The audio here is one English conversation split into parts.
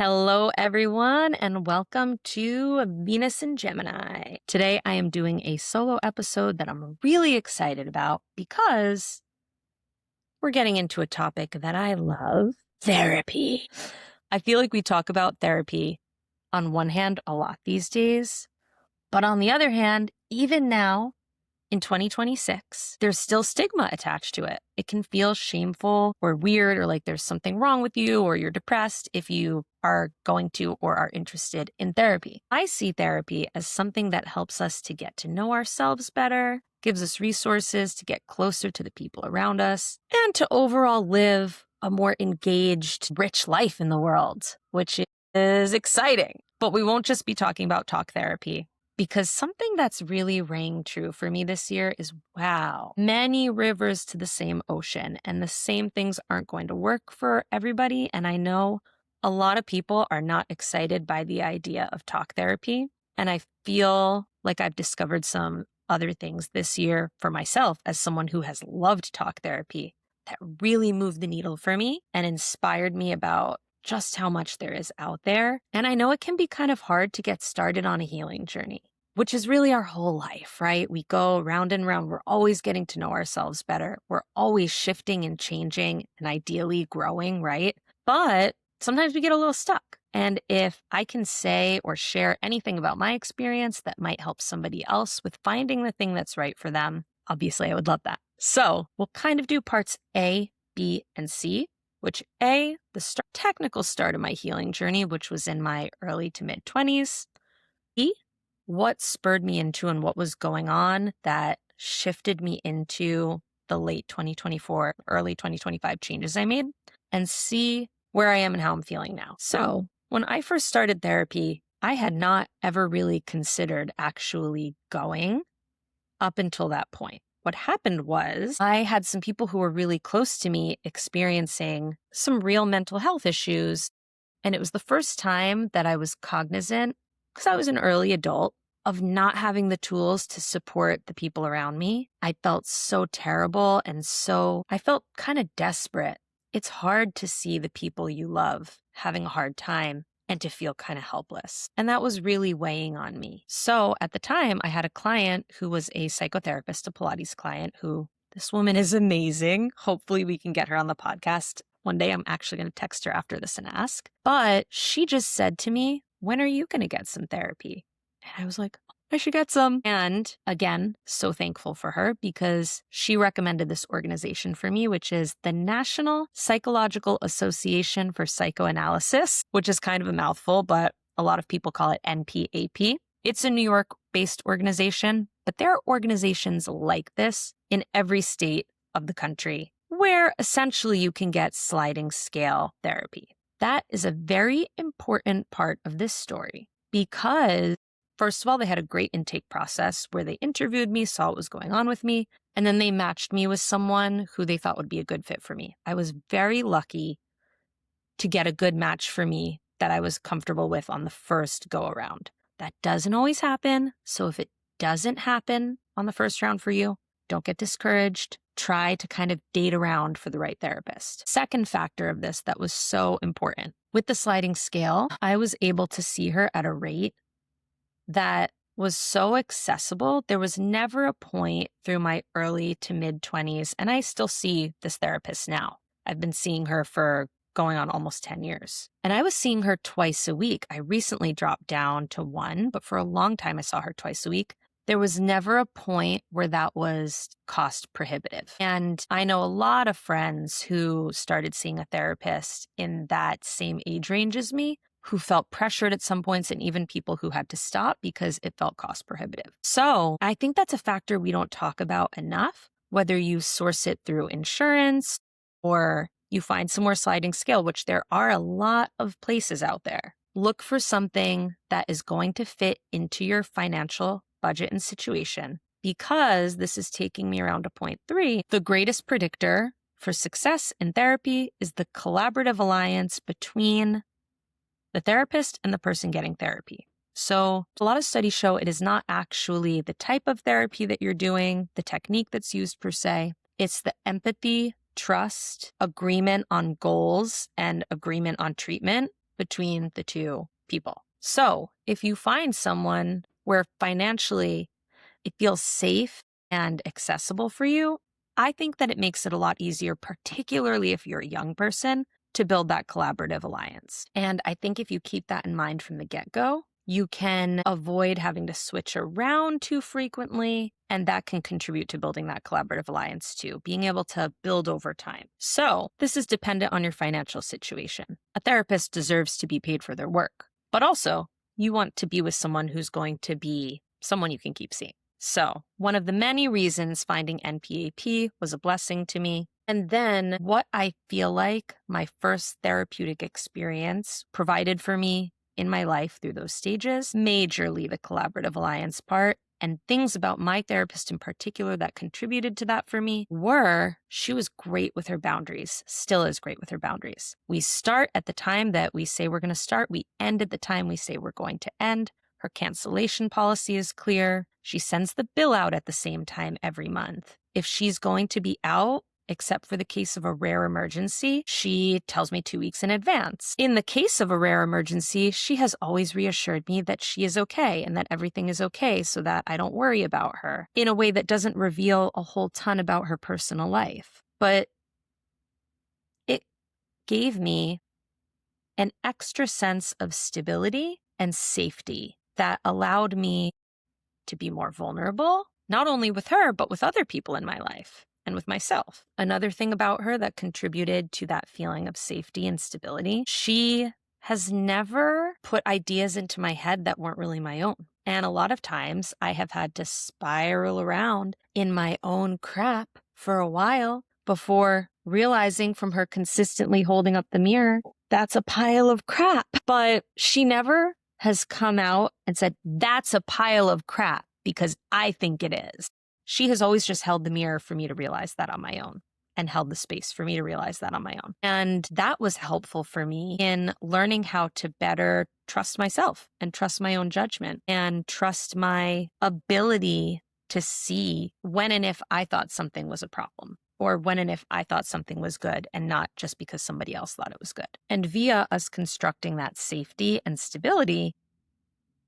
Hello, everyone, and welcome to Venus and Gemini. Today, I am doing a solo episode that I'm really excited about because we're getting into a topic that I love, therapy. I feel like we talk about therapy on one hand a lot these days, but on the other hand, even now, in 2026, there's still stigma attached to it. It can feel shameful or weird or like there's something wrong with you or you're depressed if you are going to or are interested in therapy. I see therapy as something that helps us to get to know ourselves better, gives us resources to get closer to the people around us, and to overall live a more engaged, rich life in the world, which is exciting. But we won't just be talking about talk therapy. Because something that's really rang true for me this year is, wow, many rivers to the same ocean, and the same things aren't going to work for everybody. And I know a lot of people are not excited by the idea of talk therapy. And I feel like I've discovered some other things this year for myself as someone who has loved talk therapy that really moved the needle for me and inspired me about just how much there is out there. And I know it can be kind of hard to get started on a healing journey, which is really our whole life, right? We go round and round. We're always getting to know ourselves better. We're always shifting and changing and ideally growing, right? But sometimes we get a little stuck. And if I can say or share anything about my experience that might help somebody else with finding the thing that's right for them, obviously I would love that. So we'll kind of do parts A, B, and C. Which A, the technical start of my healing journey, which was in my early to mid 20s. B, what spurred me into and what was going on that shifted me into the late 2024, early 2025 changes I made. And C, where I am and how I'm feeling now. So when I first started therapy, I had not ever really considered actually going up until that point. What happened was I had some people who were really close to me experiencing some real mental health issues. And it was the first time that I was cognizant, because I was an early adult, of not having the tools to support the people around me. I felt so terrible and I felt kind of desperate. It's hard to see the people you love having a hard time and to feel kind of helpless. And that was really weighing on me. So at the time, I had a client who was a psychotherapist, a Pilates client, who this woman is amazing. Hopefully we can get her on the podcast. One day I'm actually going to text her after this and ask. But she just said to me, when are you going to get some therapy? And I was like, I should get some. And again, so thankful for her because she recommended this organization for me, which is the National Psychological Association for Psychoanalysis, which is kind of a mouthful, but a lot of people call it NPAP. It's a New York-based organization, but there are organizations like this in every state of the country where essentially you can get sliding scale therapy. That is a very important part of this story because first of all, they had a great intake process where they interviewed me, saw what was going on with me, and then they matched me with someone who they thought would be a good fit for me. I was very lucky to get a good match for me that I was comfortable with on the first go around. That doesn't always happen. So if it doesn't happen on the first round for you, don't get discouraged. Try to kind of date around for the right therapist. Second factor of this that was so important. With the sliding scale, I was able to see her at a rate that was so accessible. There was never a point through my early to mid 20s, and I still see this therapist now. I've been seeing her for going on almost 10 years. And I was seeing her twice a week. I recently dropped down to one, but for a long time I saw her twice a week. There was never a point where that was cost prohibitive. And I know a lot of friends who started seeing a therapist in that same age range as me, who felt pressured at some points, and even people who had to stop because it felt cost prohibitive. So I think that's a factor we don't talk about enough, whether you source it through insurance or you find some more sliding scale, which there are a lot of places out there. Look for something that is going to fit into your financial budget and situation, because this is taking me around to point 3. The greatest predictor for success in therapy is the collaborative alliance between the therapist and the person getting therapy. So a lot of studies show it is not actually the type of therapy that you're doing, the technique that's used per se. It's the empathy, trust, agreement on goals, and agreement on treatment between the two people. So if you find someone where financially it feels safe and accessible for you, I think that it makes it a lot easier, particularly if you're a young person, to build that collaborative alliance. And I think if you keep that in mind from the get-go, you can avoid having to switch around too frequently, and that can contribute to building that collaborative alliance too, being able to build over time. So this is dependent on your financial situation. A therapist deserves to be paid for their work, but also you want to be with someone who's going to be someone you can keep seeing. So one of the many reasons finding NPAP was a blessing to me. And then what I feel like my first therapeutic experience provided for me in my life through those stages, majorly the collaborative alliance part, and things about my therapist in particular that contributed to that for me were she was great with her boundaries, still is great with her boundaries. We start at the time that we say we're going to start. We end at the time we say we're going to end. Her cancellation policy is clear. She sends the bill out at the same time every month. If she's going to be out, except for the case of a rare emergency, she tells me 2 weeks in advance. In the case of a rare emergency, she has always reassured me that she is okay and that everything is okay so that I don't worry about her in a way that doesn't reveal a whole ton about her personal life. But it gave me an extra sense of stability and safety that allowed me to be more vulnerable, not only with her, but with other people in my life and with myself. Another thing about her that contributed to that feeling of safety and stability, she has never put ideas into my head that weren't really my own. And a lot of times I have had to spiral around in my own crap for a while before realizing from her consistently holding up the mirror, that's a pile of crap. But she never has come out and said, that's a pile of crap because I think it is. She has always just held the mirror for me to realize that on my own and held the space for me to realize that on my own. And that was helpful for me in learning how to better trust myself and trust my own judgment and trust my ability to see when and if I thought something was a problem, or when and if I thought something was good and not just because somebody else thought it was good. And via us constructing that safety and stability,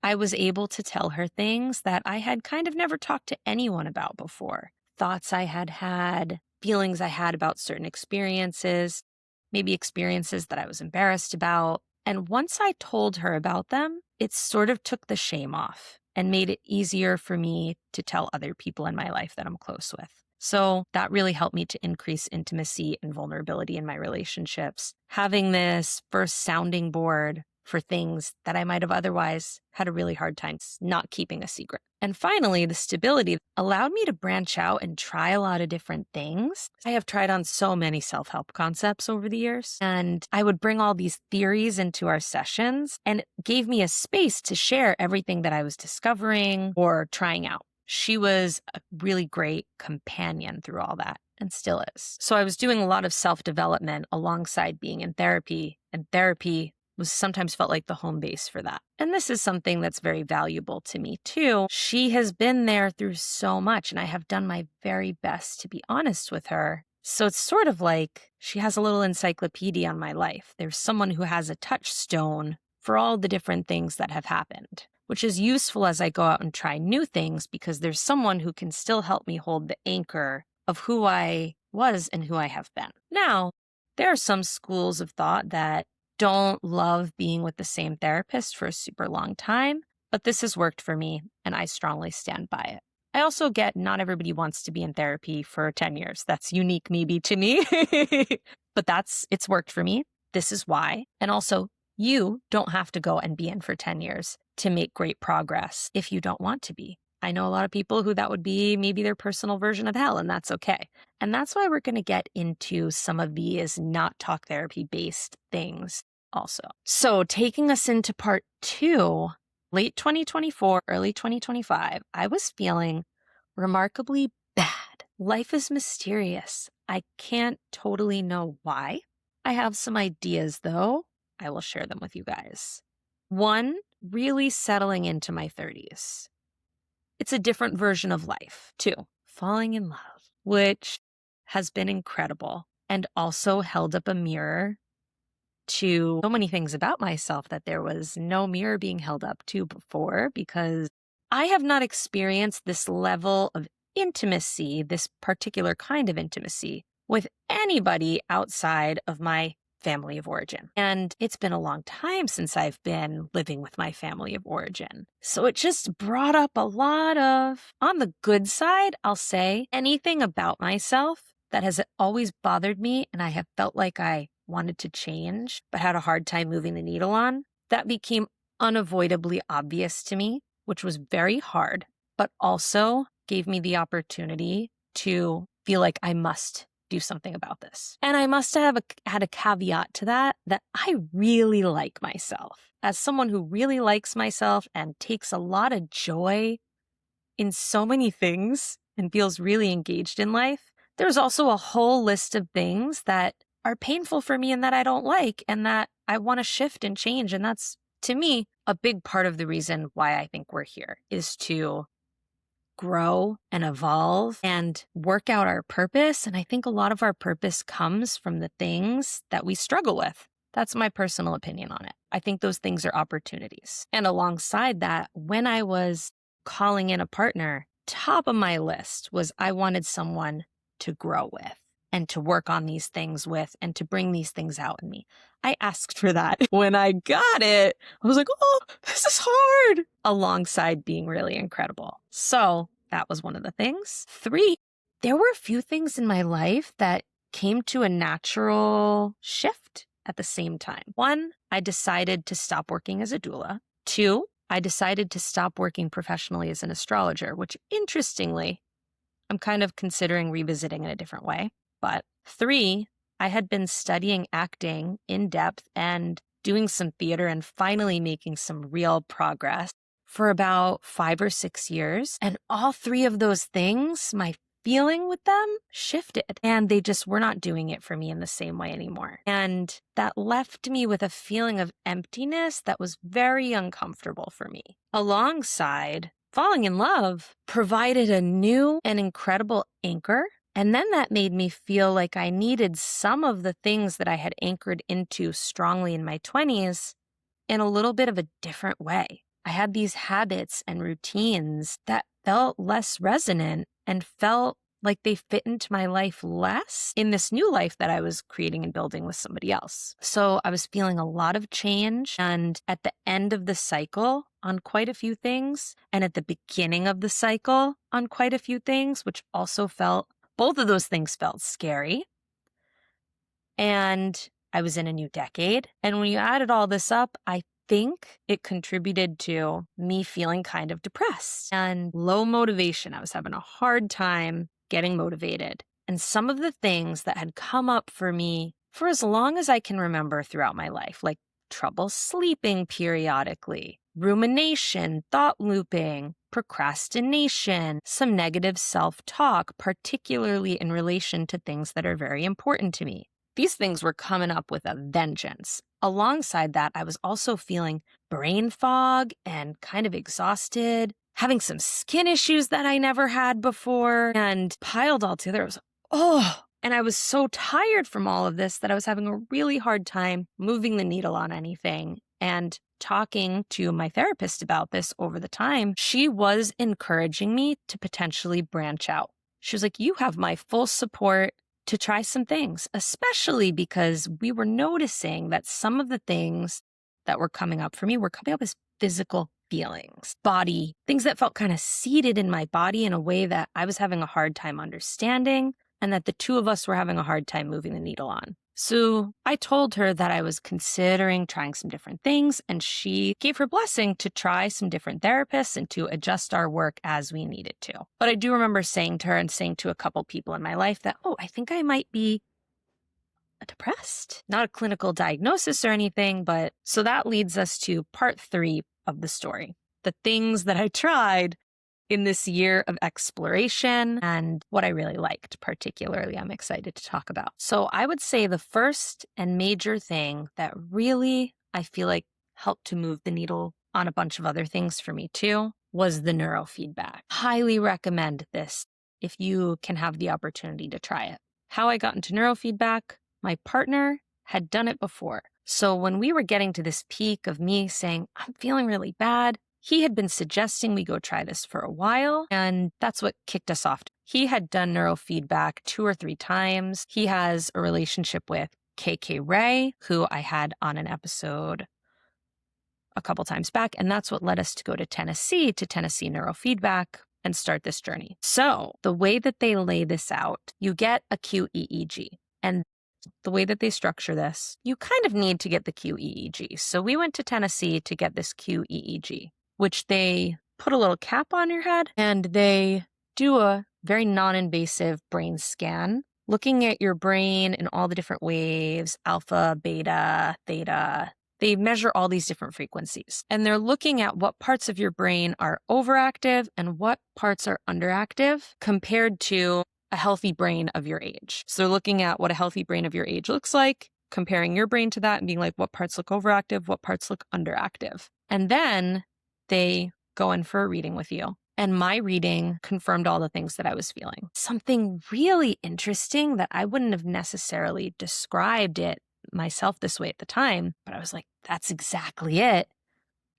I was able to tell her things that I had kind of never talked to anyone about before. Thoughts I had had, feelings I had about certain experiences, maybe experiences that I was embarrassed about. And once I told her about them, it sort of took the shame off and made it easier for me to tell other people in my life that I'm close with. So that really helped me to increase intimacy and vulnerability in my relationships. Having this first sounding board for things that I might have otherwise had a really hard time not keeping a secret. And finally, the stability allowed me to branch out and try a lot of different things. I have tried on so many self-help concepts over the years, and I would bring all these theories into our sessions, and it gave me a space to share everything that I was discovering or trying out. She was a really great companion through all that and still is. So I was doing a lot of self-development alongside being in therapy, and therapy was sometimes felt like the home base for that. And this is something that's very valuable to me too. She has been there through so much, and I have done my very best to be honest with her. So it's sort of like she has a little encyclopedia on my life. There's someone who has a touchstone for all the different things that have happened, which is useful as I go out and try new things because there's someone who can still help me hold the anchor of who I was and who I have been. Now, there are some schools of thought that don't love being with the same therapist for a super long time, but this has worked for me and I strongly stand by it. I also get not everybody wants to be in therapy for 10 years. That's unique maybe to me, but it's worked for me. This is why. And also, you don't have to go and be in for 10 years to make great progress if you don't want to be. I know a lot of people who that would be maybe their personal version of hell, and that's okay. And that's why we're going to get into some of these not talk therapy based things also. So taking us into part 2, late 2024, early 2025, I was feeling remarkably bad. Life is mysterious. I can't totally know why. I have some ideas though. I will share them with you guys. 1, really settling into my 30s. It's a different version of life. 2, falling in love, which has been incredible and also held up a mirror to so many things about myself that there was no mirror being held up to before, because I have not experienced this level of intimacy, this particular kind of intimacy, with anybody outside of my family of origin. And it's been a long time since I've been living with my family of origin. So it just brought up a lot of, on the good side, I'll say, anything about myself that has always bothered me and I have felt like I wanted to change, but had a hard time moving the needle on, that became unavoidably obvious to me, which was very hard, but also gave me the opportunity to feel like I must do something about this. And I must have had a caveat to that I really like myself. As someone who really likes myself and takes a lot of joy in so many things and feels really engaged in life, there's also a whole list of things that are painful for me and that I don't like and that I want to shift and change. And that's, to me, a big part of the reason why I think we're here, is to grow and evolve and work out our purpose. And I think a lot of our purpose comes from the things that we struggle with. That's my personal opinion on it. I think those things are opportunities. And alongside that, when I was calling in a partner, top of my list was I wanted someone to grow with and to work on these things with and to bring these things out in me. I asked for that. When I got it, I was like, oh, this is hard, alongside being really incredible. So that was one of the things. 3, there were a few things in my life that came to a natural shift at the same time. 1, I decided to stop working as a doula. 2, I decided to stop working professionally as an astrologer, which interestingly, I'm kind of considering revisiting in a different way. But 3, I had been studying acting in depth and doing some theater and finally making some real progress for about 5 or 6 years. And all 3 of those things, my feeling with them shifted and they just were not doing it for me in the same way anymore. And that left me with a feeling of emptiness that was very uncomfortable for me. Alongside falling in love provided a new and incredible anchor. And then that made me feel like I needed some of the things that I had anchored into strongly in my 20s in a little bit of a different way. I had these habits and routines that felt less resonant and felt like they fit into my life less in this new life that I was creating and building with somebody else. So I was feeling a lot of change, and at the end of the cycle on quite a few things, and at the beginning of the cycle on quite a few things, which also felt, both of those things felt scary. And I was in a new decade. And when you added all this up, I think it contributed to me feeling kind of depressed and low motivation. I was having a hard time getting motivated. And some of the things that had come up for me for as long as I can remember throughout my life, like trouble sleeping periodically, rumination, thought looping, procrastination, some negative self-talk, particularly in relation to things that are very important to me. These things were coming up with a vengeance. Alongside that, I was also feeling brain fog and kind of exhausted, having some skin issues that I never had before, and piled all together, and I was so tired from all of this that I was having a really hard time moving the needle on anything. And talking to my therapist about this over the time, she was encouraging me to potentially branch out. She was like, you have my full support to try some things, especially because we were noticing that some of the things that were coming up for me were coming up as physical feelings, body, things that felt kind of seated in my body in a way that I was having a hard time understanding, and that the two of us were having a hard time moving the needle on. So I told her that I was considering trying some different things, and she gave her blessing to try some different therapists and to adjust our work as we needed to. But I do remember saying to her and saying to a couple people in my life that, I think I might be depressed. Not a clinical diagnosis or anything, but so that leads us to part 3 of the story. The things that I tried in this year of exploration and what I really liked, particularly, I'm excited to talk about. So I would say the first and major thing that really, I feel like, helped to move the needle on a bunch of other things for me too, was the neurofeedback. Highly recommend this if you can have the opportunity to try it. How I got into neurofeedback, my partner had done it before. So when we were getting to this peak of me saying, I'm feeling really bad, he had been suggesting we go try this for a while, and that's what kicked us off. He had done neurofeedback 2 or 3 times. He has a relationship with KK Ray, who I had on an episode a couple times back, and that's what led us to go to Tennessee Neurofeedback and start this journey. So the way that they lay this out, you get a QEEG, and the way that they structure this, you kind of need to get the QEEG. So we went to Tennessee to get this QEEG, which they put a little cap on your head and they do a very non-invasive brain scan, looking at your brain in all the different waves, alpha, beta, theta. They measure all these different frequencies, and they're looking at what parts of your brain are overactive and what parts are underactive compared to a healthy brain of your age. So they're looking at what a healthy brain of your age looks like, comparing your brain to that and being like, what parts look overactive, what parts look underactive. And then they go in for a reading with you. And my reading confirmed all the things that I was feeling. Something really interesting that I wouldn't have necessarily described it myself this way at the time, but I was like, that's exactly it,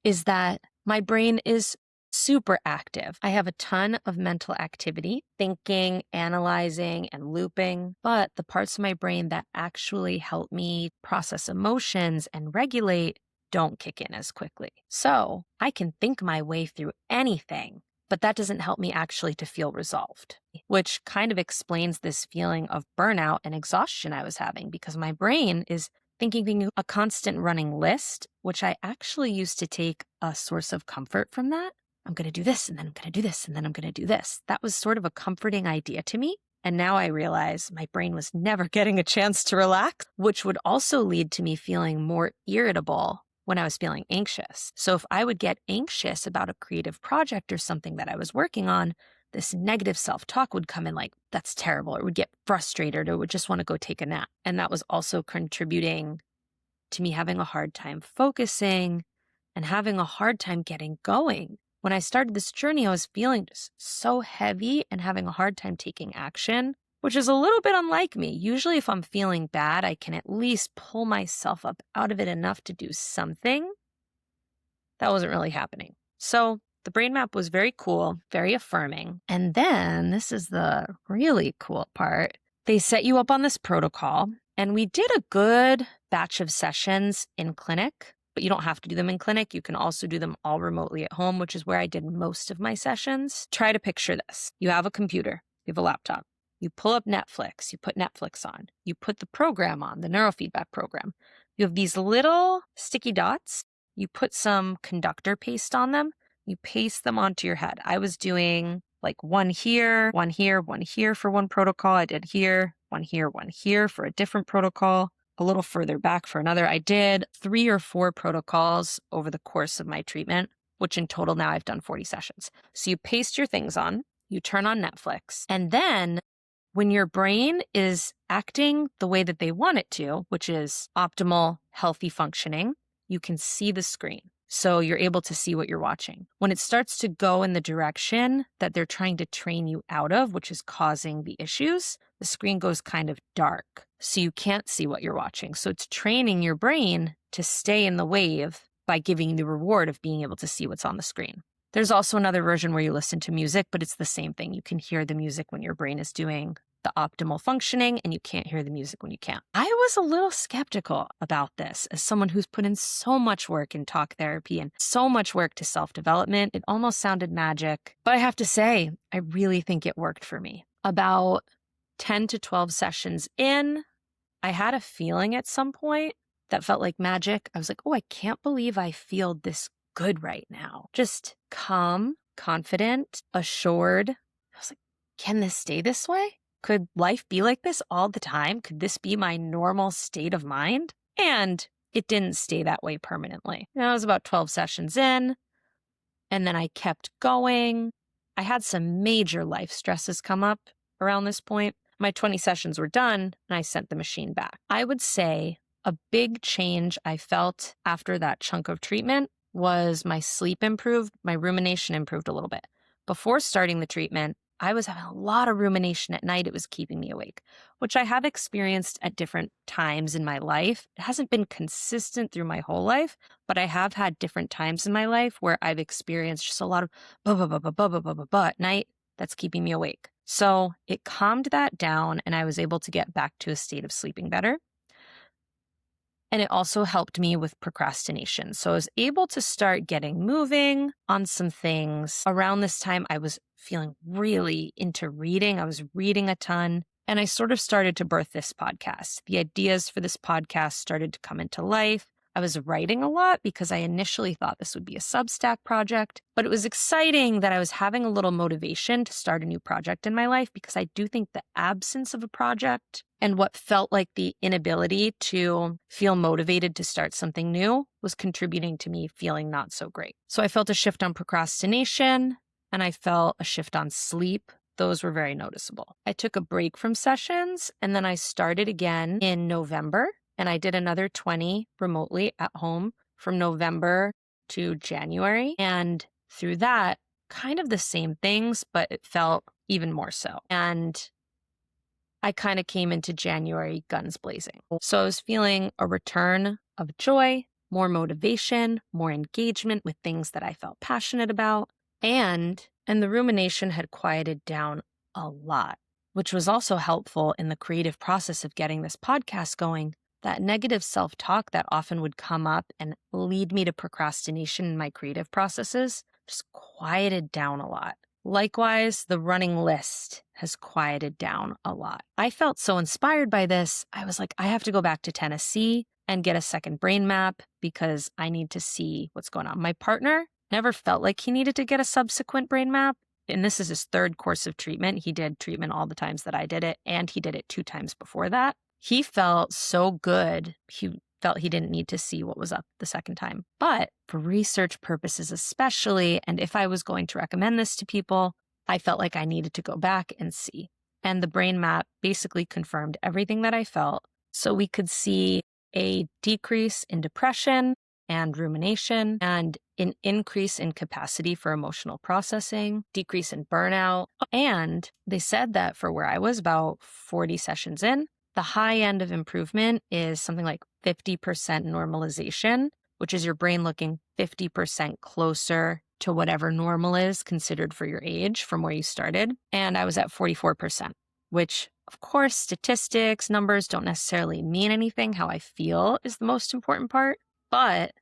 is that my brain is super active. I have a ton of mental activity, thinking, analyzing, and looping, but the parts of my brain that actually help me process emotions and regulate don't kick in as quickly. So I can think my way through anything, but that doesn't help me actually to feel resolved, which kind of explains this feeling of burnout and exhaustion I was having, because my brain is thinking a constant running list, which I actually used to take a source of comfort from that. I'm going to do this, and then I'm going to do this, and then I'm going to do this. That was sort of a comforting idea to me. And now I realize my brain was never getting a chance to relax, which would also lead to me feeling more irritable when I was feeling anxious. So if I would get anxious about a creative project or something that I was working on, this negative self-talk would come in like, that's terrible, or would get frustrated, or would just want to go take a nap. And that was also contributing to me having a hard time focusing and having a hard time getting going. When I started this journey, I was feeling just so heavy and having a hard time taking action, which is a little bit unlike me. Usually if I'm feeling bad, I can at least pull myself up out of it enough to do something. That wasn't really happening. So the brain map was very cool, very affirming. And then this is the really cool part. They set you up on this protocol, and we did a good batch of sessions in clinic. But you don't have to do them in clinic. You can also do them all remotely at home, which is where I did most of my sessions. Try to picture this. You have a computer, you have a laptop. You pull up Netflix, you put Netflix on. You put the program on, the neurofeedback program. You have these little sticky dots. You put some conductor paste on them. You paste them onto your head. I was doing like one here, one here, one here for one protocol. I did here, one here for a different protocol. A little further back for another. I did 3 or 4 protocols over the course of my treatment, which in total now I've done 40 sessions. So you paste your things on, you turn on Netflix, and then when your brain is acting the way that they want it to, which is optimal, healthy functioning, you can see the screen. So you're able to see what you're watching. When it starts to go in the direction that they're trying to train you out of, which is causing the issues, the screen goes kind of dark. So you can't see what you're watching. So it's training your brain to stay in the wave by giving you the reward of being able to see what's on the screen. There's also another version where you listen to music, but it's the same thing. You can hear the music when your brain is doing the optimal functioning, and you can't hear the music when you can't. I was a little skeptical about this as someone who's put in so much work in talk therapy and so much work to self-development. It almost sounded magic, but I have to say, I really think it worked for me. About 10 to 12 sessions in, I had a feeling at some point that felt like magic. I was like, oh, I can't believe I feel this good right now. Just calm, confident, assured. I was like, can this stay this way? Could life be like this all the time? Could this be my normal state of mind? And it didn't stay that way permanently. I was about 12 sessions in, and then I kept going. I had some major life stresses come up around this point. My 20 sessions were done, and I sent the machine back. I would say a big change I felt after that chunk of treatment was my sleep improved, my rumination improved a little bit. Before starting the treatment, I was having a lot of rumination at night. It was keeping me awake, which I have experienced at different times in my life. It hasn't been consistent through my whole life, but I have had different times in my life where I've experienced just a lot of blah, blah, blah, blah, blah, blah, blah, blah, blah at night that's keeping me awake. So it calmed that down and I was able to get back to a state of sleeping better. And it also helped me with procrastination. So I was able to start getting moving on some things. Around this time, I was feeling really into reading. I was reading a ton. And I sort of started to birth this podcast. The ideas for this podcast started to come into life. I was writing a lot because I initially thought this would be a Substack project, but it was exciting that I was having a little motivation to start a new project in my life because I do think the absence of a project and what felt like the inability to feel motivated to start something new was contributing to me feeling not so great. So I felt a shift on procrastination and I felt a shift on sleep. Those were very noticeable. I took a break from sessions and then I started again in November. And I did another 20 remotely at home from November to January. And through that, kind of the same things, but it felt even more so. And I kind of came into January guns blazing. So I was feeling a return of joy, more motivation, more engagement with things that I felt passionate about. And the rumination had quieted down a lot, which was also helpful in the creative process of getting this podcast going. That negative self-talk that often would come up and lead me to procrastination in my creative processes just quieted down a lot. Likewise, the running list has quieted down a lot. I felt so inspired by this. I was like, I have to go back to Tennessee and get a second brain map because I need to see what's going on. My partner never felt like he needed to get a subsequent brain map. And this is his third course of treatment. He did treatment all the times that I did it, and he did it 2 times before that. He felt so good. He felt he didn't need to see what was up the second time. But for research purposes especially, and if I was going to recommend this to people, I felt like I needed to go back and see. And the brain map basically confirmed everything that I felt. So we could see a decrease in depression and rumination, and an increase in capacity for emotional processing, decrease in burnout. And they said that for where I was about 40 sessions in, the high end of improvement is something like 50% normalization, which is your brain looking 50% closer to whatever normal is considered for your age from where you started. And I was at 44%, which of course, statistics, numbers don't necessarily mean anything. How I feel is the most important part, but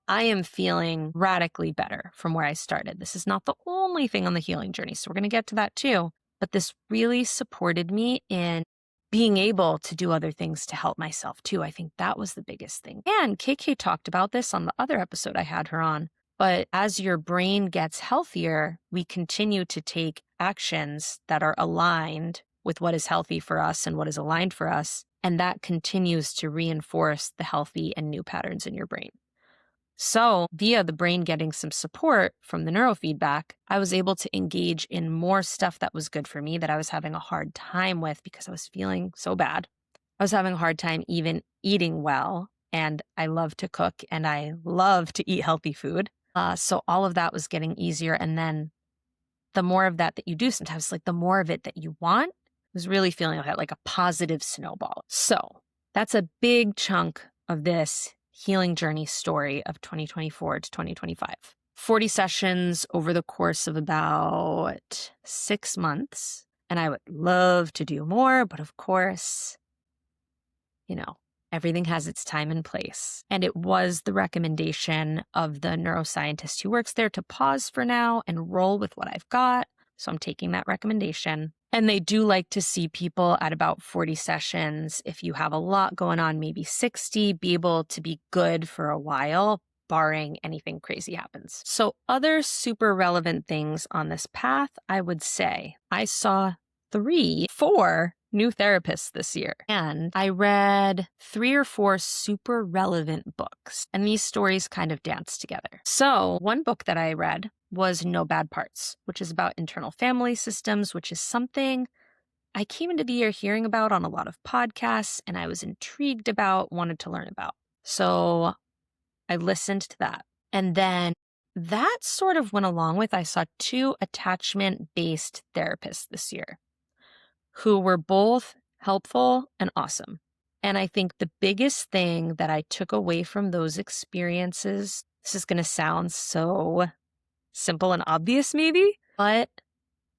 I am feeling radically better from where I started. This is not the only thing on the healing journey, so we're going to get to that too. But this really supported me in being able to do other things to help myself too. I think that was the biggest thing. And KK talked about this on the other episode I had her on. But as your brain gets healthier, we continue to take actions that are aligned with what is healthy for us and what is aligned for us. And that continues to reinforce the healthy and new patterns in your brain. So via the brain getting some support from the neurofeedback, I was able to engage in more stuff that was good for me that I was having a hard time with because I was feeling so bad. I was having a hard time even eating well, and I love to cook and I love to eat healthy food. So all of that was getting easier. And then the more of that you do, sometimes like the more of it that you want, was really feeling like a positive snowball. So that's a big chunk of this healing journey story of 2024 to 2025. 40 sessions over the course of about 6 months. And I would love to do more, but of course, everything has its time and place. And it was the recommendation of the neuroscientist who works there to pause for now and roll with what I've got. So I'm taking that recommendation. And they do like to see people at about 40 sessions. If you have a lot going on, maybe 60, be able to be good for a while, barring anything crazy happens. So other super relevant things on this path, I would say I saw 4 new therapists this year. And I read 3 or 4 super relevant books. And these stories kind of dance together. So one book that I read was No Bad Parts, which is about internal family systems, which is something I came into the year hearing about on a lot of podcasts, and I was intrigued about, wanted to learn about. So I listened to that. And then that sort of went along with, I saw 2 attachment-based therapists this year who were both helpful and awesome. And I think the biggest thing that I took away from those experiences, this is going to sound so simple and obvious maybe, but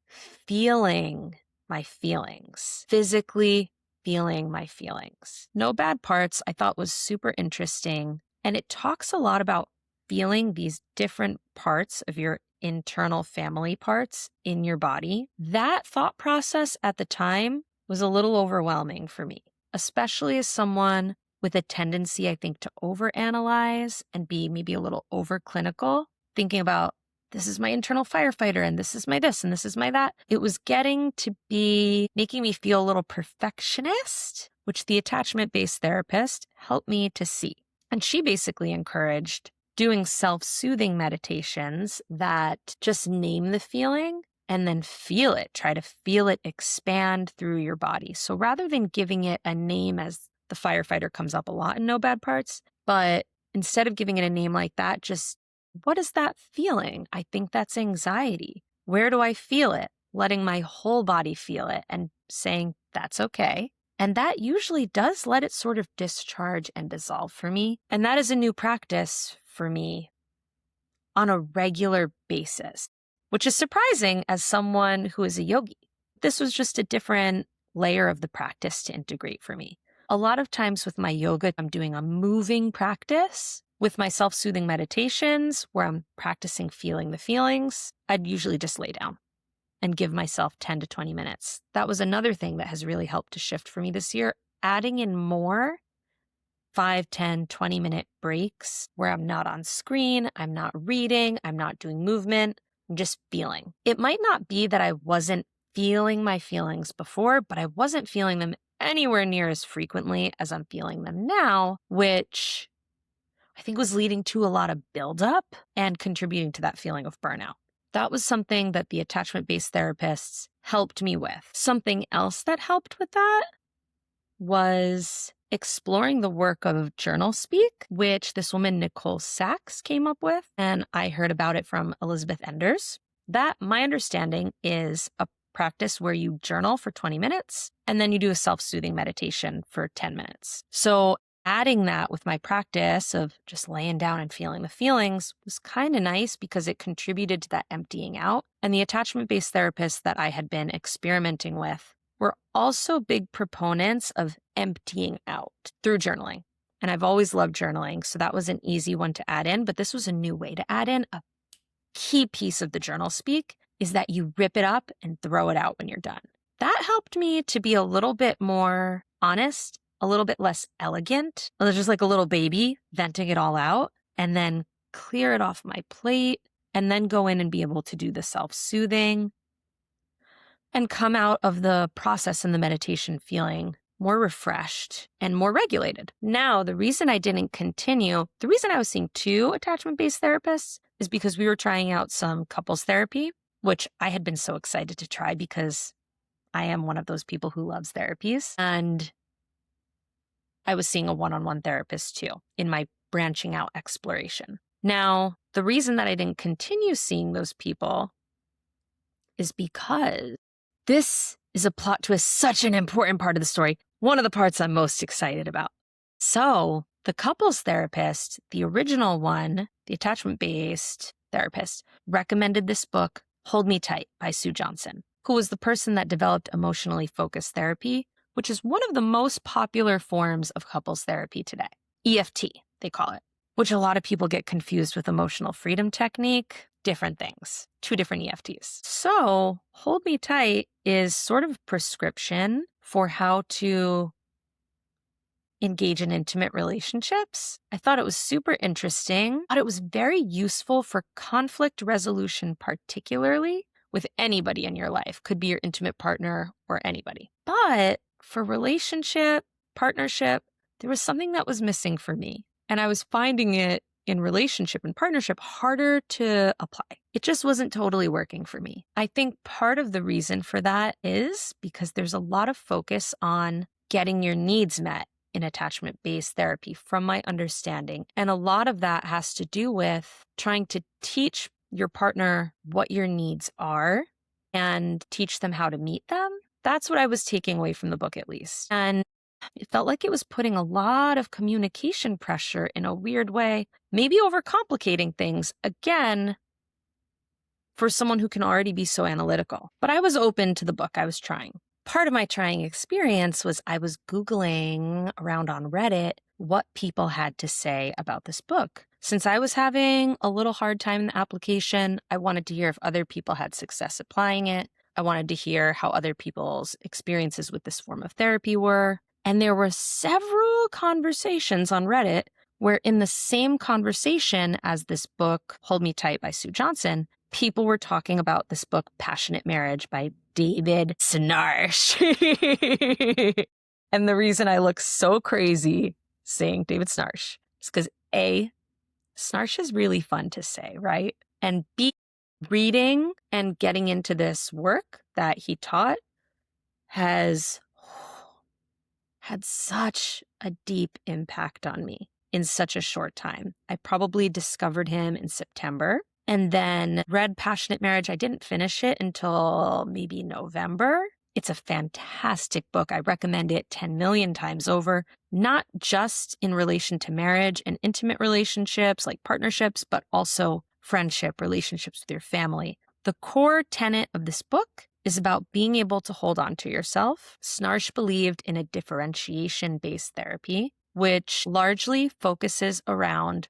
feeling my feelings, physically feeling my feelings. No Bad Parts I thought was super interesting. And it talks a lot about feeling these different parts of your internal family parts in your body. That thought process at the time was a little overwhelming for me, especially as someone with a tendency, I think, to overanalyze and be maybe a little overclinical, thinking about this is my internal firefighter and this is my this and this is my that. It was getting to be making me feel a little perfectionist, which the attachment-based therapist helped me to see. And she basically encouraged doing self-soothing meditations that just name the feeling and then feel it. Try to feel it expand through your body. So rather than giving it a name, as the firefighter comes up a lot in No Bad Parts, but instead of giving it a name like that, just what is that feeling? I think that's anxiety. Where do I feel it? Letting my whole body feel it and saying that's okay. And that usually does let it sort of discharge and dissolve for me. And that is a new practice for me on a regular basis, which is surprising as someone who is a yogi. This was just a different layer of the practice to integrate for me. A lot of times with my yoga, I'm doing a moving practice. With my self-soothing meditations, where I'm practicing feeling the feelings, I'd usually just lay down and give myself 10 to 20 minutes. That was another thing that has really helped to shift for me this year, adding in more 5, 10, 20-minute breaks where I'm not on screen, I'm not reading, I'm not doing movement, I'm just feeling. It might not be that I wasn't feeling my feelings before, but I wasn't feeling them anywhere near as frequently as I'm feeling them now, which I think was leading to a lot of buildup and contributing to that feeling of burnout. That was something that the attachment-based therapists helped me with. Something else that helped with that was exploring the work of journal speak, which this woman, Nicole Sachs, came up with. And I heard about it from Elizabeth Enders. That, my understanding, is a practice where you journal for 20 minutes and then you do a self-soothing meditation for 10 minutes. So adding that with my practice of just laying down and feeling the feelings was kind of nice because it contributed to that emptying out. And the attachment-based therapists that I had been experimenting with were also big proponents of emptying out through journaling. And I've always loved journaling, so that was an easy one to add in. But this was a new way to add in. A key piece of the journal speak is that you rip it up and throw it out when you're done. That helped me to be a little bit more honest, a little bit less elegant, just like a little baby venting it all out, and then clear it off my plate, and then go in and be able to do the self-soothing and come out of the process and the meditation feeling more refreshed and more regulated. Now, the reason I didn't continue, the reason I was seeing 2 attachment-based therapists is because we were trying out some couples therapy, which I had been so excited to try because I am one of those people who loves therapies. And I was seeing a one-on-one therapist too in my branching out exploration. Now, the reason that I didn't continue seeing those people is because this is a plot twist, such an important part of the story. One of the parts I'm most excited about. So the couples therapist, the original one, the attachment-based therapist, recommended this book, Hold Me Tight by Sue Johnson, who was the person that developed emotionally focused therapy, which is one of the most popular forms of couples therapy today. EFT, they call it, which a lot of people get confused with emotional freedom technique. Different things, 2 different EFTs. So Hold Me Tight is sort of a prescription for how to engage in intimate relationships. I thought it was super interesting. I thought it was very useful for conflict resolution, particularly with anybody in your life. Could be your intimate partner or anybody. But for relationship, partnership, there was something that was missing for me. And I was finding it in relationship and partnership harder to apply. It just wasn't totally working for me. I think part of the reason for that is because there's a lot of focus on getting your needs met in attachment-based therapy from my understanding. And a lot of that has to do with trying to teach your partner what your needs are and teach them how to meet them. That's what I was taking away from the book, at least. And it felt like it was putting a lot of communication pressure in a weird way, maybe overcomplicating things, again, for someone who can already be so analytical. But I was open to the book. I was trying. Part of my trying experience was I was Googling around on Reddit what people had to say about this book. Since I was having a little hard time in the application, I wanted to hear if other people had success applying it. I wanted to hear how other people's experiences with this form of therapy were. And there were several conversations on Reddit where in the same conversation as this book, Hold Me Tight by Sue Johnson, people were talking about this book, Passionate Marriage by David Schnarch. And the reason I look so crazy saying David Schnarch is because A, Schnarch is really fun to say, right? And B, reading and getting into this work that he taught has had such a deep impact on me in such a short time. I probably discovered him in September and then read Passionate Marriage. I didn't finish it until maybe November. It's a fantastic book. I recommend it 10 million times over, not just in relation to marriage and intimate relationships like partnerships, but also friendship, relationships with your family. The core tenet of this book is about being able to hold on to yourself. Schnarch believed in a differentiation-based therapy, which largely focuses around,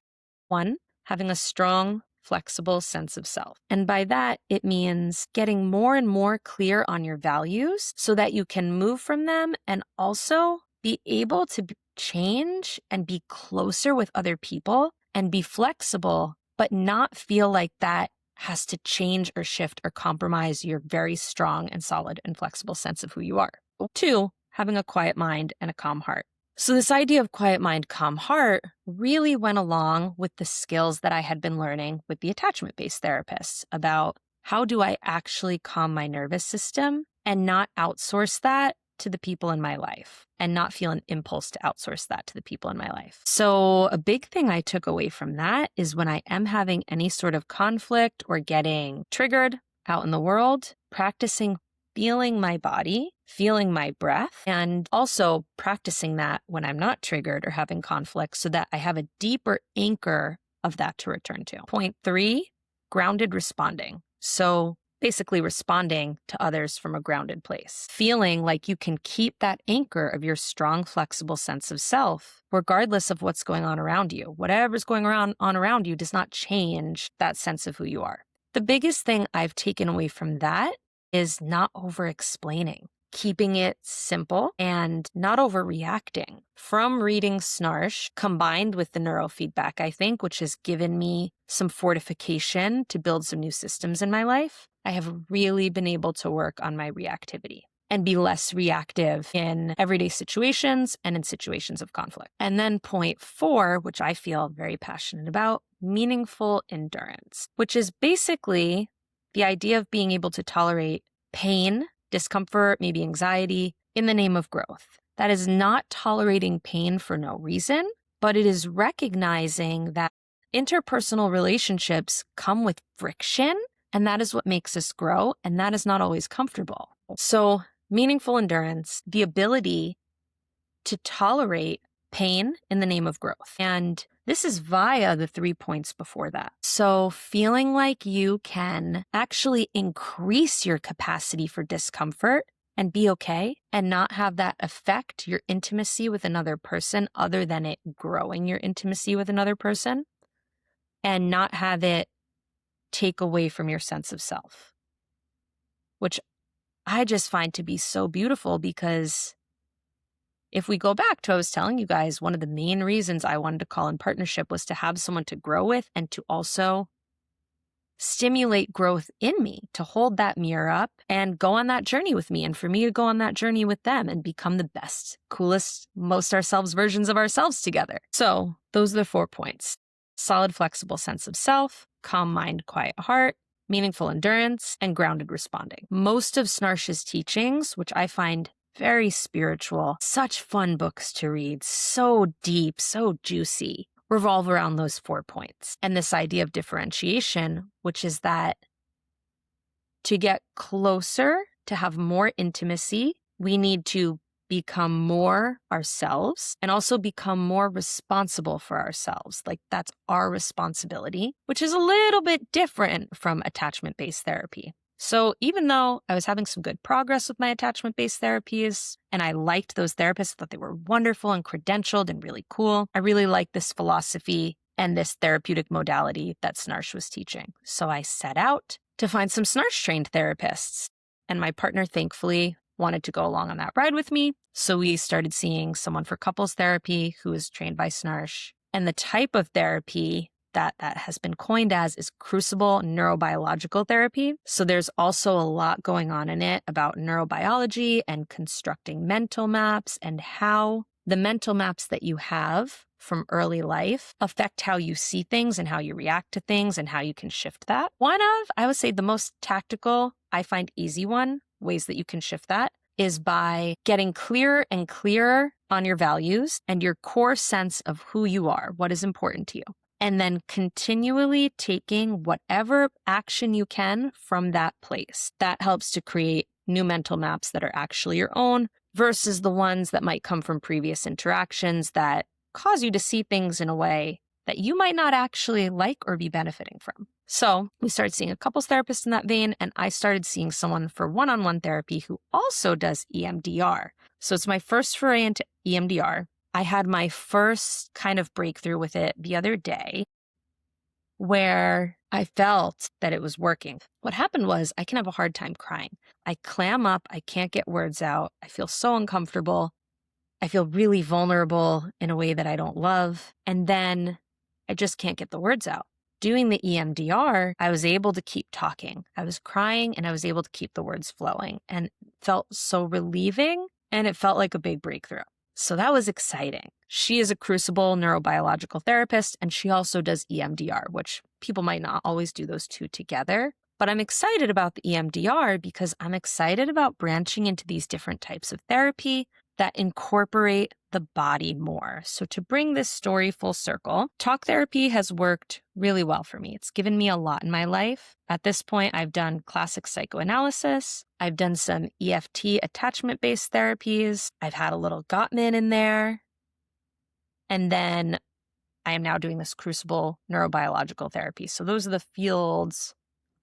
one, having a strong, flexible sense of self. And by that, it means getting more and more clear on your values so that you can move from them and also be able to change and be closer with other people and be flexible, but not feel like that has to change or shift or compromise your very strong and solid and flexible sense of who you are. Two, having a quiet mind and a calm heart. So this idea of quiet mind, calm heart really went along with the skills that I had been learning with the attachment-based therapists about how do I actually calm my nervous system and not outsource that to the people in my life and not feel an impulse to outsource that to the people in my life. So a big thing I took away from that is when I am having any sort of conflict or getting triggered out in the world, practicing feeling my body, feeling my breath, and also practicing that when I'm not triggered or having conflict so that I have a deeper anchor of that to return to. Point three, grounded responding. So basically responding to others from a grounded place, feeling like you can keep that anchor of your strong, flexible sense of self, regardless of what's going on around you. Whatever's going on around you does not change that sense of who you are. The biggest thing I've taken away from that is not over-explaining, keeping it simple and not overreacting. From reading Schnarch combined with the neurofeedback, I think, which has given me some fortification to build some new systems in my life, I have really been able to work on my reactivity and be less reactive in everyday situations and in situations of conflict. And then point four, which I feel very passionate about, meaningful endurance, which is basically the idea of being able to tolerate pain, discomfort, maybe anxiety in the name of growth. That is not tolerating pain for no reason, but it is recognizing that interpersonal relationships come with friction, and that is what makes us grow, and that is not always comfortable. So meaningful endurance, the ability to tolerate pain in the name of growth. And this is via the 3 points before that. So feeling like you can actually increase your capacity for discomfort and be okay and not have that affect your intimacy with another person other than it growing your intimacy with another person, and not have it take away from your sense of self, which I just find to be so beautiful. Because if we go back to what I was telling you guys, one of the main reasons I wanted to call in partnership was to have someone to grow with and to also stimulate growth in me, to hold that mirror up and go on that journey with me, and for me to go on that journey with them and become the best, coolest, most ourselves versions of ourselves together. So those are the 4 points: solid, flexible sense of self, calm mind, quiet heart, meaningful endurance, and grounded responding. Most of Schnarch's teachings, which I find very spiritual, such fun books to read, so deep, so juicy, revolve around those 4 points. And this idea of differentiation, which is that to get closer, to have more intimacy, we need to become more ourselves and also become more responsible for ourselves. Like that's our responsibility, which is a little bit different from attachment-based therapy. So even though I was having some good progress with my attachment-based therapies and I liked those therapists, I thought they were wonderful and credentialed and really cool, I really liked this philosophy and this therapeutic modality that Schnarch was teaching. So I set out to find some Schnarch-trained therapists. And my partner, thankfully, wanted to go along on that ride with me. So we started seeing someone for couples therapy who is trained by Schnarch. And the type of therapy that has been coined as is Crucible Neurobiological therapy. So there's also a lot going on in it about neurobiology and constructing mental maps and how the mental maps that you have from early life affect how you see things and how you react to things and how you can shift that. One of, I would say the most tactical, I find easy one, ways that you can shift that is by getting clearer and clearer on your values and your core sense of who you are, what is important to you. And then continually taking whatever action you can from that place. That helps to create new mental maps that are actually your own versus the ones that might come from previous interactions that cause you to see things in a way that you might not actually like or be benefiting from. So we started seeing a couples therapist in that vein, and I started seeing someone for one-on-one therapy who also does EMDR. So it's my first foray into EMDR. I had my first kind of breakthrough with it the other day where I felt that it was working. What happened was I can have a hard time crying. I clam up. I can't get words out. I feel so uncomfortable. I feel really vulnerable in a way that I don't love. And then I just can't get the words out. Doing the EMDR, I was able to keep talking. I was crying and I was able to keep the words flowing and it felt so relieving and it felt like a big breakthrough. So that was exciting. She is a Crucible neurobiological therapist and she also does EMDR, which people might not always do those two together. But I'm excited about the EMDR because I'm excited about branching into these different types of therapy that incorporate the body more. So to bring this story full circle, talk therapy has worked really well for me. It's given me a lot in my life. At this point, I've done classic psychoanalysis. I've done some EFT attachment-based therapies. I've had a little Gottman in there. And then I am now doing this Crucible neurobiological therapy. So those are the fields,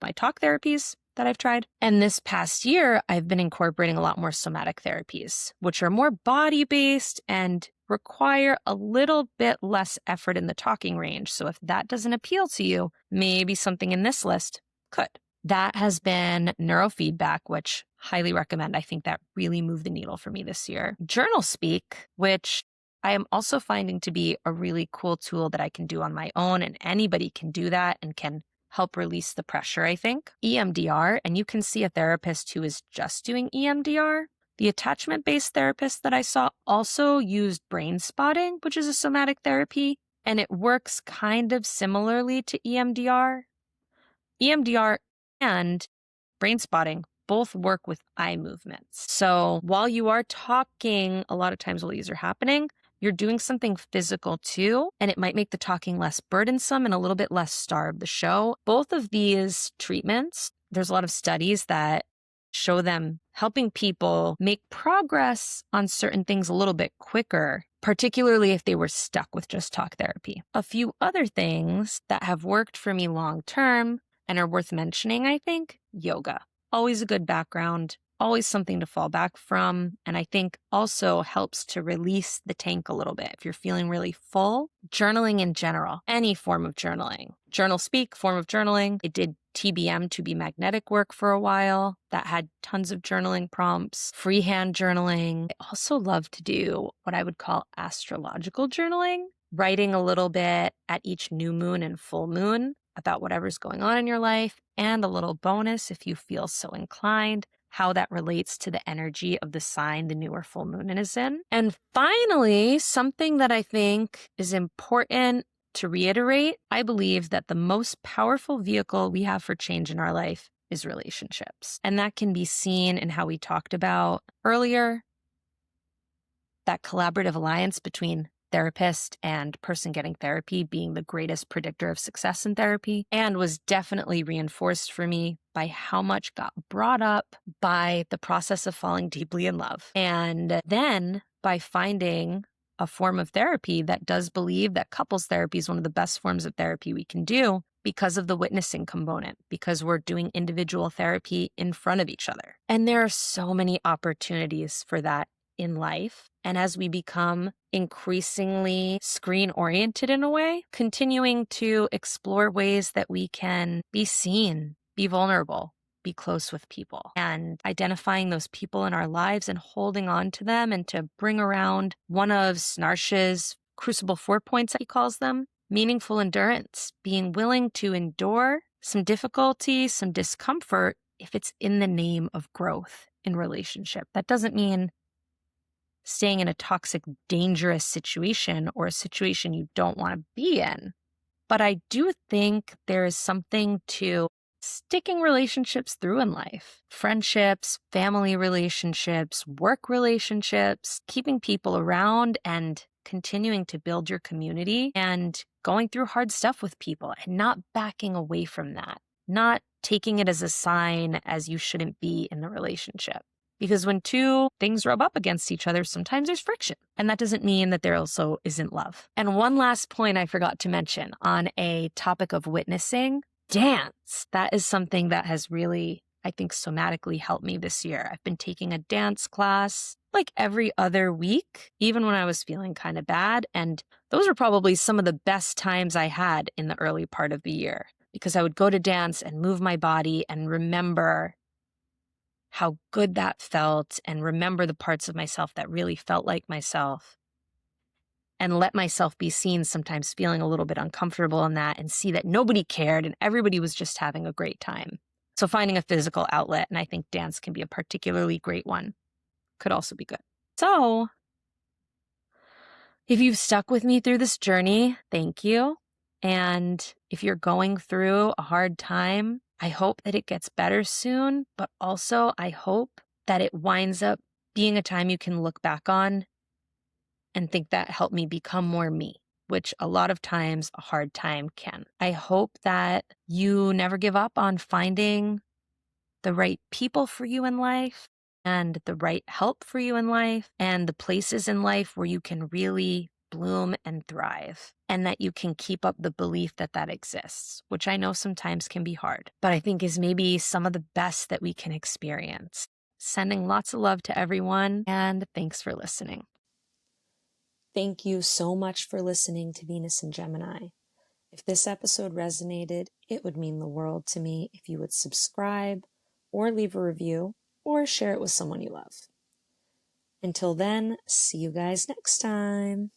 my talk therapies that I've tried. And this past year, I've been incorporating a lot more somatic therapies, which are more body-based and require a little bit less effort in the talking range. So if that doesn't appeal to you, maybe something in this list could. That has been neurofeedback, which highly recommend. I think that really moved the needle for me this year. Journal speak, which I am also finding to be a really cool tool that I can do on my own, and anybody can do that and can help release the pressure, I think. EMDR, and you can see a therapist who is just doing EMDR. The attachment-based therapist that I saw also used brain spotting, which is a somatic therapy, and it works kind of similarly to EMDR. EMDR and brain spotting both work with eye movements. So while you are talking, a lot of times while these are happening, you're doing something physical too, and it might make the talking less burdensome and a little bit less star of the show. Both of these treatments, there's a lot of studies that show them helping people make progress on certain things a little bit quicker, particularly if they were stuck with just talk therapy. A few other things that have worked for me long term and are worth mentioning, I think, yoga. Always a good background. Always something to fall back from. And I think also helps to release the tank a little bit. If you're feeling really full, journaling in general, any form of journaling. Journal speak, form of journaling. It did TBM, to be magnetic work for a while. That had tons of journaling prompts, freehand journaling. I also love to do what I would call astrological journaling, writing a little bit at each new moon and full moon about whatever's going on in your life, and a little bonus if you feel so inclined, how that relates to the energy of the sign the new or full moon is in. And finally, something that I think is important to reiterate, I believe that the most powerful vehicle we have for change in our life is relationships. And that can be seen in how we talked about earlier, that collaborative alliance between therapist and person getting therapy being the greatest predictor of success in therapy, and was definitely reinforced for me by how much got brought up by the process of falling deeply in love. And then by finding a form of therapy that does believe that couples therapy is one of the best forms of therapy we can do because of the witnessing component, because we're doing individual therapy in front of each other. And there are so many opportunities for that in life. And as we become increasingly screen-oriented in a way, continuing to explore ways that we can be seen, be vulnerable, be close with people, and identifying those people in our lives and holding on to them, and to bring around one of Schnarch's Crucible 4 points, he calls them, meaningful endurance, being willing to endure some difficulty, some discomfort, if it's in the name of growth in relationship. That doesn't mean staying in a toxic, dangerous situation or a situation you don't want to be in. But I do think there is something to sticking relationships through in life. Friendships, family relationships, work relationships, keeping people around and continuing to build your community and going through hard stuff with people and not backing away from that, not taking it as a sign as you shouldn't be in the relationship. Because when two things rub up against each other, sometimes there's friction. And that doesn't mean that there also isn't love. And one last point I forgot to mention on a topic of witnessing, dance. That is something that has really, I think, somatically helped me this year. I've been taking a dance class like every other week, even when I was feeling kind of bad. And those were probably some of the best times I had in the early part of the year, because I would go to dance and move my body and remember how good that felt and remember the parts of myself that really felt like myself, and let myself be seen, sometimes feeling a little bit uncomfortable in that, and see that nobody cared and everybody was just having a great time. So finding a physical outlet, and I think dance can be a particularly great one, could also be good. So if you've stuck with me through this journey, thank you. And if you're going through a hard time, I hope that it gets better soon, but also I hope that it winds up being a time you can look back on and think that helped me become more me, which a lot of times a hard time can. I hope that you never give up on finding the right people for you in life and the right help for you in life and the places in life where you can really bloom and thrive, and that you can keep up the belief that that exists, which I know sometimes can be hard, but I think is maybe some of the best that we can experience. Sending lots of love to everyone, and thanks for listening. Thank you so much for listening to Venus and Gemini. If this episode resonated, it would mean the world to me if you would subscribe or leave a review or share it with someone you love. Until then, see you guys next time.